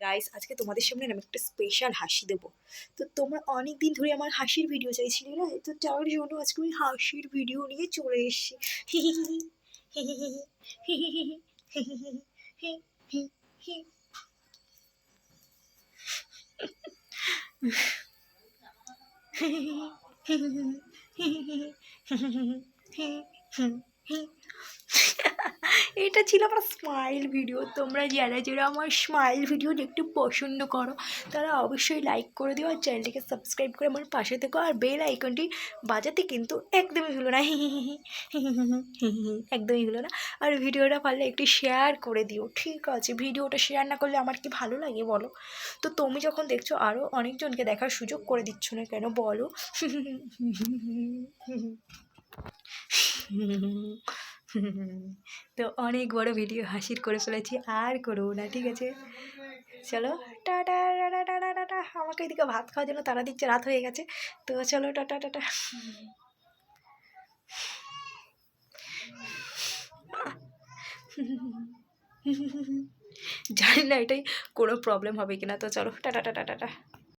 Guys আজকে তোমাদের সামনে আমি একটা স্পেশাল হাসি দেবো। তো তোমরা অনেক দিন ধরে আমার হাসির ভিডিও চাইছিলে না, তো তার জন্য আজকে আমি হাসির ভিডিও নিয়ে চলে এসেছি। এটা ছিল আমার স্মাইল ভিডিও। তোমরা যারা যারা আমার স্মাইল ভিডিও দেখতে পছন্দ করো তারা অবশ্যই লাইক করে দিও আর চ্যানেলটিকে সাবস্ক্রাইব করে আমার পাশে থেকো, আর বেল আইকনটি বাজাতে কিন্তু একদমই হলো না, একদমই হলো না। আর ভিডিওটা পারলে একটু শেয়ার করে দিও, ঠিক আছে? ভিডিওটা শেয়ার না করলে আমার কি ভালো লাগে বলো? তো তুমি যখন দেখছো আরও অনেকজনকে দেখার সুযোগ করে দিচ্ছ না কেন বলো? তো অনেক বড় ভিডিও হাসির করে ফেলেছি, আর করবো না, ঠিক আছে? চলো টাটা টাটা টাটা টাটা। আমাকে এদিকে ভাত খাওয়ার জন্য তারা দিচ্ছে, রাত হয়ে গেছে। তো চলো টাটা টাটা। জানি না এটাই কোনো প্রবলেম হবে কিনা, তো চলো টাটা টাটা টাটা।